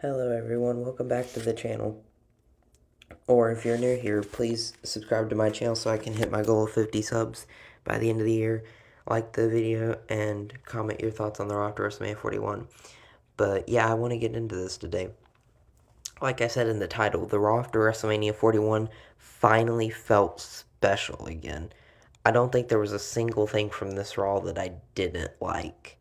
Hello everyone, welcome back to the channel. Or if you're new here, please subscribe to my channel so I can hit my goal of 50 subs by the end of the year. Like the video and comment your thoughts on the Raw to WrestleMania 41. But yeah, I want to get into this today. Like I said in the title, the Raw to WrestleMania 41 finally felt special again. I don't think there was a single thing from this Raw that I didn't like.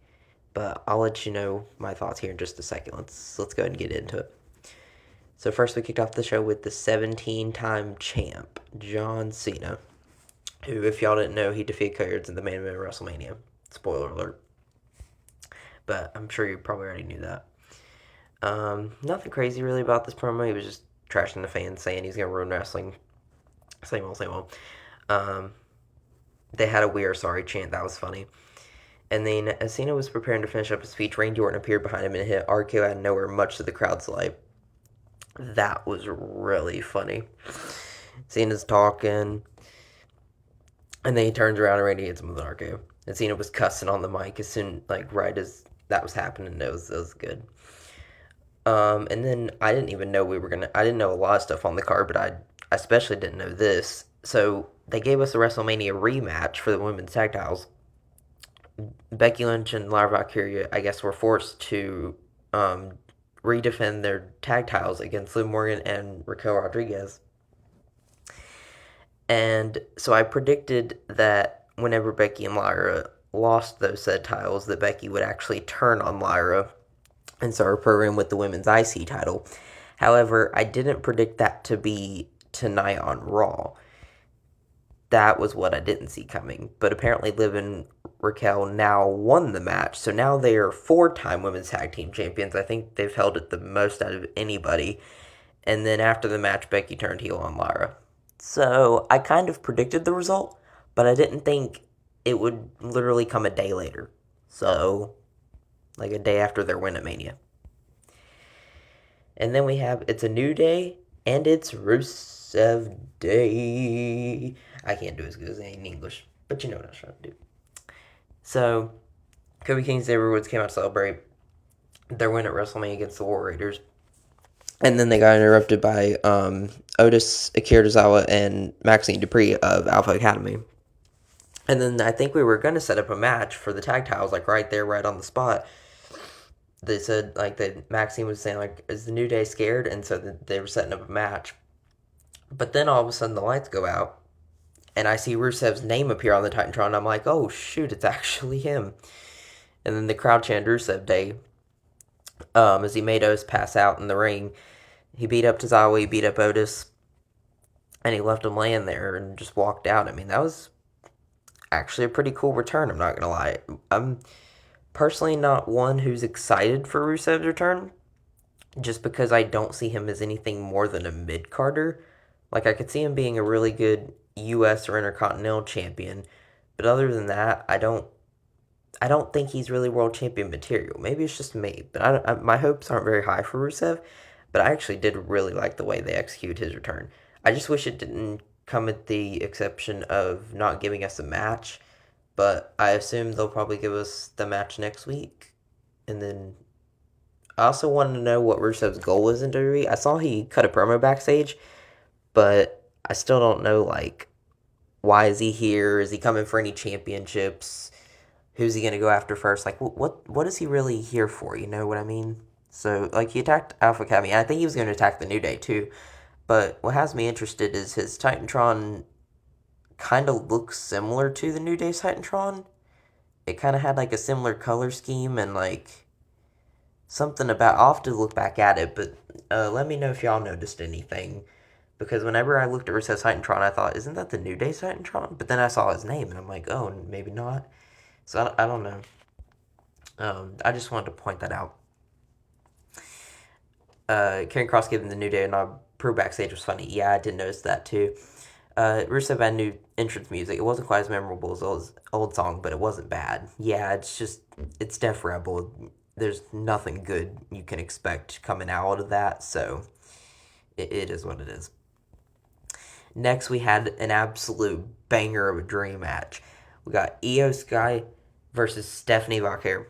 But I'll let you know my thoughts here in just a second. Let's go ahead and get into it. So first we kicked off the show with the 17-time champ, John Cena, who, if y'all didn't know, he defeated Cody Rhodes in the main event of WrestleMania. Spoiler alert. But I'm sure you probably already knew that. Nothing crazy really about this promo. He was just trashing the fans, saying he's going to ruin wrestling. Same old, same old. Um, they had a "We Are Sorry" chant. That was funny. And then as Cena was preparing to finish up his speech, Randy Orton appeared behind him and hit RKO out of nowhere, much to the crowd's delight. That was really funny. Cena's talking, and then he turns around and Randy hits him with an RKO. And Cena was cussing on the mic as soon, like, right as that was happening. It was good. And then I didn't even know I didn't know a lot of stuff on the card, but I especially didn't know this. So they gave us a WrestleMania rematch for the women's tag titles. Becky Lynch and Lyra Valkyria, I guess, were forced to redefend their tag titles against Liv Morgan and Raquel Rodriguez. And so I predicted that whenever Becky and Lyra lost those said titles, that Becky would actually turn on Lyra and start her program with the women's IC title. However, I didn't predict that to be tonight on Raw. That was what I didn't see coming. But apparently, Liv and Raquel now won the match. So now they are 4-time women's tag team champions. I think they've held it the most out of anybody. And then after the match, Becky turned heel on Lyra. So I kind of predicted the result, but I didn't think it would literally come a day later. So, like a day after their win at Mania. And then we have It's a New Day, and it's Rusev Day. I can't do as good as in English, but you know what I was trying to do. So, Kobe King and Xavier Woods came out to celebrate their win at WrestleMania against the War Raiders. And then they got interrupted by Otis, Akira Tozawa, and Maxine Dupree of Alpha Academy. And then I think we were going to set up a match for the tag titles, like right there, right on the spot. They said, like, that Maxine was saying, like, is the New Day scared? And so they were setting up a match. But then all of a sudden the lights go out, and I see Rusev's name appear on the Titantron. And I'm like, oh, shoot, it's actually him. And then the crowd chanted Rusev Day as he made Otis pass out in the ring. He beat up Tozawa, he beat up Otis, and he left him laying there and just walked out. I mean, that was actually a pretty cool return, I'm not going to lie. I'm personally not one who's excited for Rusev's return, just because I don't see him as anything more than a mid-carder. Like, I could see him being a really good U.S. or Intercontinental champion, but other than that, I don't think he's really world champion material. Maybe it's just me, but my hopes aren't very high for Rusev. But I actually did really like the way they executed his return. I just wish it didn't come at the exception of not giving us a match. But I assume they'll probably give us the match next week. And then I also wanted to know what Rusev's goal is in WWE. I saw he cut a promo backstage, but I still don't know, like, why is he here? Is he coming for any championships? Who's he gonna go after first? Like, what is he really here for? You know what I mean? So, like, he attacked Alpha Academy, and I think he was going to attack the New Day too. But what has me interested is his Titantron kind of looks similar to the New Day's Titantron. It kind of had like a similar color scheme and like something about. I'll have to look back at it, but let me know if y'all noticed anything. Because whenever I looked at Rusev's Titantron, I thought, isn't that the New Day's Titantron? But then I saw his name, and I'm like, oh, maybe not. So I don't know. I just wanted to point that out. Karen Cross giving the New Day a nod. Pro backstage was funny. Yeah, I did notice that too. Rusev had new entrance music. It wasn't quite as memorable as old song, but it wasn't bad. Yeah, it's Def Rebel. There's nothing good you can expect coming out of that, so it is what it is. Next, we had an absolute banger of a dream match. We got Io Sky versus Stephanie Vaquer.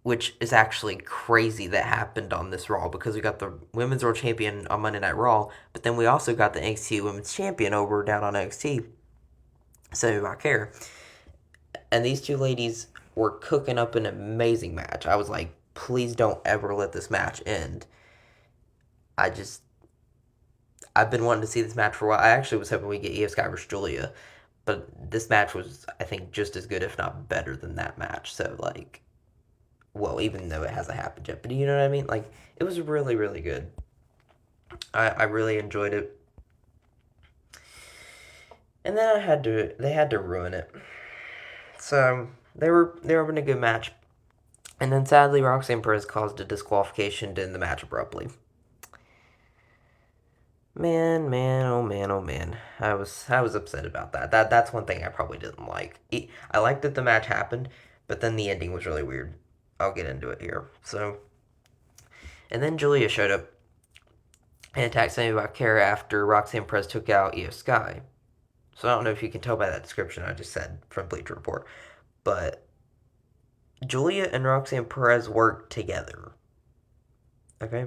which is actually crazy that happened on this Raw because we got the Women's World Champion on Monday Night Raw, but then we also got the NXT Women's Champion over down on NXT, so I care. And these two ladies were cooking up an amazing match. I was like, please don't ever let this match end. I just, I've been wanting to see this match for a while. I actually was hoping we get Io Sky versus Julia, but this match was, I think, just as good, if not better than that match. So, like, well, even though it hasn't happened yet, but you know what I mean? Like, it was really, really good. I really enjoyed it. And then they had to ruin it. So they were having a good match, and then sadly Roxanne Perez caused a disqualification to end the match abruptly. Man, man, oh man, oh man. I was upset about that. That's one thing I probably didn't like. I liked that the match happened, but then the ending was really weird. I'll get into it here. So, and then Julia showed up and attacked Sammy Bakara after Roxanne Perez took out Io Sky. So I don't know if you can tell by that description I just said from Bleacher Report, but Julia and Roxanne Perez work together. Okay,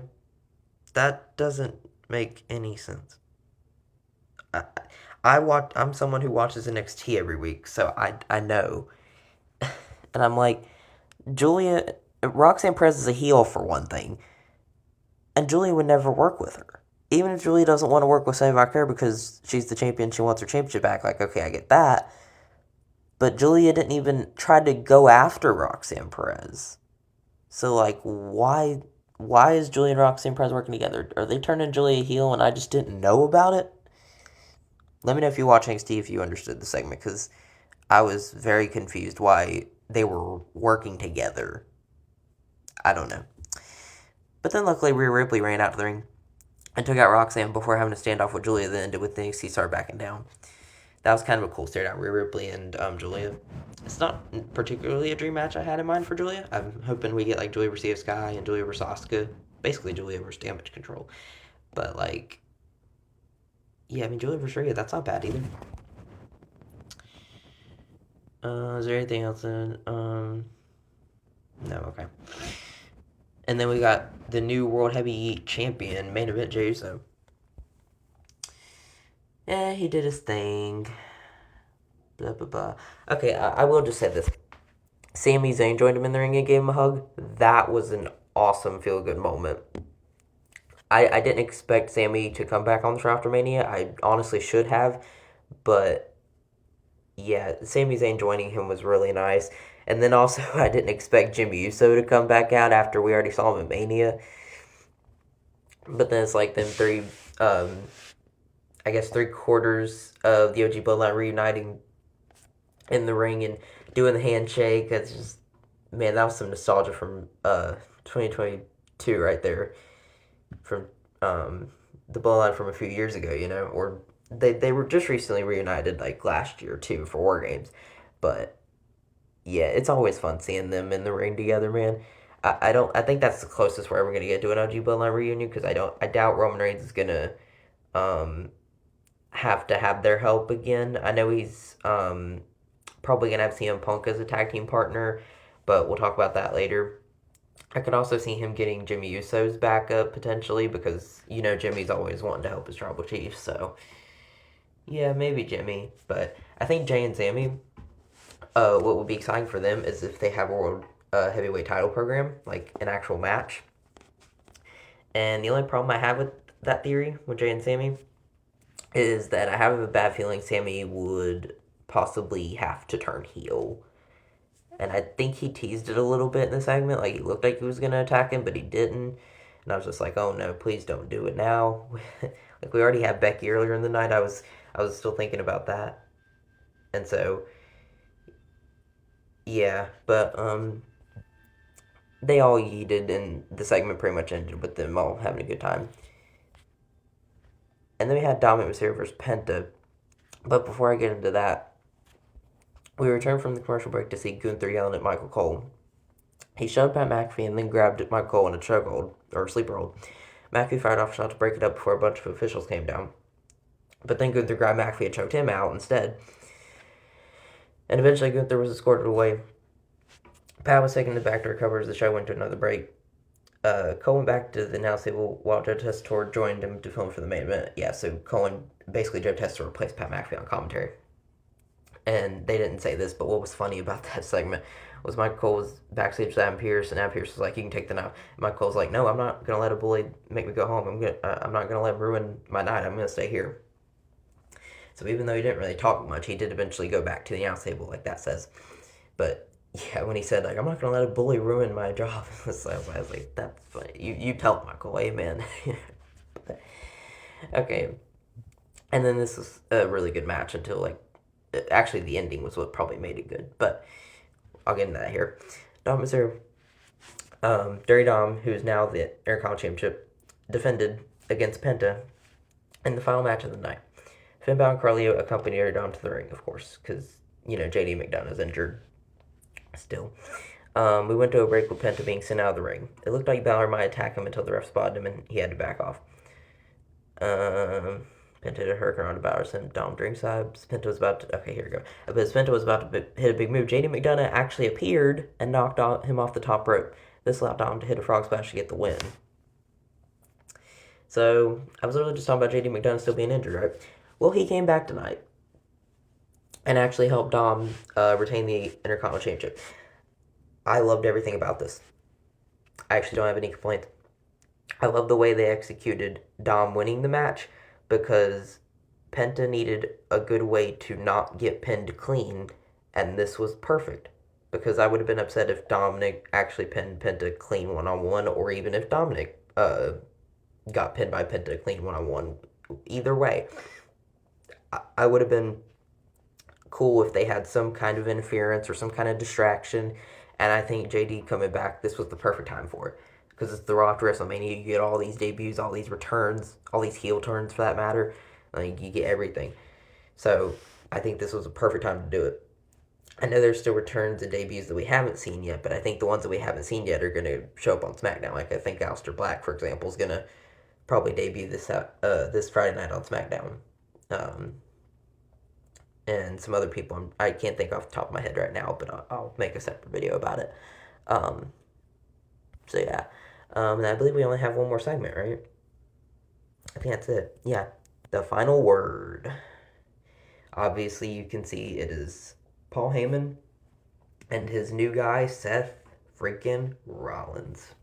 that doesn't make any sense. I, I'm someone who watches NXT every week, so I know, and I'm like, Julia, Roxanne Perez is a heel for one thing, and Julia would never work with her. Even if Julia doesn't want to work with Sammy Bakara because she's the champion, she wants her championship back. Like, okay, I get that. But Julia didn't even try to go after Roxanne Perez. So, like, why is Julia and Roxanne Perez working together? Are they turning Julia heel and I just didn't know about it? Let me know if you watch NXT if you understood the segment, because I was very confused why they were working together. I don't know. But then luckily Rhea Ripley ran out to the ring and took out Roxanne before having a standoff with Julia, then ended with the NXT star backing down. That was kind of a cool stare down, Rhea Ripley and Julia. It's not particularly a dream match I had in mind for Julia. I'm hoping we get like Julia versus Sky and Julia versus Asuka. Basically Julia versus Damage Control. But like, yeah, I mean Julia versus Rhea, that's not bad either. Is there anything else in? No, okay. And then we got the new World Heavyweight Champion, main event Jey Uso. Yeah, he did his thing. Blah, blah, blah. Okay, I will just say this. Sami Zayn joined him in the ring and gave him a hug. That was an awesome feel-good moment. I didn't expect Sami to come back on the show after Mania. I honestly should have. But, yeah, Sami Zayn joining him was really nice. And then also, I didn't expect Jimmy Uso to come back out after we already saw him at Mania. But then it's like them I guess 3/4 of the OG Bloodline reuniting in the ring and doing the handshake. That's just, man, that was some nostalgia from 2022 right there. From the Bloodline from a few years ago, you know, or they were just recently reunited like last year too for War Games. But yeah, it's always fun seeing them in the ring together, man. I think that's the closest we're ever gonna get to an OG Bloodline reunion, because I doubt Roman Reigns is gonna um have to have their help again. I know he's probably gonna have CM Punk as a tag team partner, but we'll talk about that later. I could also see him getting Jimmy Uso's backup potentially, because you know Jimmy's always wanting to help his tribal chief. So yeah, maybe Jimmy, but I think Jay and Sami. What would be exciting for them is if they have a world heavyweight title program, like an actual match. And the only problem I have with that theory with Jay and Sami is that I have a bad feeling Sami would possibly have to turn heel. And I think he teased it a little bit in the segment. Like, he looked like he was going to attack him, but he didn't. And I was just like, oh no, please don't do it now. Like, we already had Becky earlier in the night. I was still thinking about that. And so, yeah. But, they all yeeted, and the segment pretty much ended with them all having a good time. And then we had Dominic Mysterio versus Penta. But before I get into that, we returned from the commercial break to see Gunther yelling at Michael Cole. He shoved Pat McAfee and then grabbed Michael Cole in a chokehold, or sleeper hold. McAfee fired off a shot to break it up before a bunch of officials came down. But then Gunther grabbed McAfee and choked him out instead. And eventually Gunther was escorted away. Pat was taken back to recover as the show went to another break. Cole went back to the announce table while Joe Tessitore joined him to film for the main event. Yeah, so basically Joe Tessitore replaced Pat McAfee on commentary. And they didn't say this, but what was funny about that segment was Michael Cole was backstage with Adam Pearce, and Adam Pearce was like, "You can take the night." And Michael Cole's like, "No, I'm not gonna let a bully make me go home. I'm not gonna let him ruin my night. I'm gonna stay here." So even though he didn't really talk much, he did eventually go back to the announce table, like that says. But yeah, when he said like, "I'm not gonna let a bully ruin my job," I was like, "That's funny. You tell it, Michael, amen." Okay, and then this was a really good match until like, actually the ending was what probably made it good, but I'll get into that here. Dom Mazur, Dirty Dom, who is now the Intercontinental Championship, defended against Penta in the final match of the night. Finn Balor and Carlito accompanied Dirty Dom to the ring, of course, because, JD McDonough is injured still. We went to a break with Penta being sent out of the ring. It looked like Balor might attack him until the ref spotted him and he had to back off. Penta hit a hurricane on Balor, sent Dom ringside. Penta was about to. Okay, here we go. But as Penta was about to hit a big move, JD McDonough actually appeared and knocked him off the top rope. This allowed Dom to hit a frog splash to get the win. So, I was literally just talking about JD McDonough still being injured, right? Well, he came back tonight and actually helped Dom retain the Intercontinental Championship. I loved everything about this. I actually don't have any complaints. I love the way they executed Dom winning the match because Penta needed a good way to not get pinned clean, and this was perfect. Because I would have been upset if Dominic actually pinned Penta clean one-on-one, or even if Dominic got pinned by Penta clean one-on-one. Either way, I would have been cool if they had some kind of interference or some kind of distraction, and I think JD coming back, this was the perfect time for it. Because it's the Raw after WrestleMania, you get all these debuts, all these returns, all these heel turns for that matter. Like, you get everything. So, I think this was a perfect time to do it. I know there's still returns and debuts that we haven't seen yet, but I think the ones that we haven't seen yet are going to show up on SmackDown. Like, I think Aleister Black, for example, is going to probably debut this Friday night on SmackDown. And some other people, I can't think off the top of my head right now, but I'll make a separate video about it. So yeah. And I believe we only have one more segment, right? I think that's it. Yeah. The final word. Obviously, you can see it is Paul Heyman and his new guy, Seth freaking Rollins.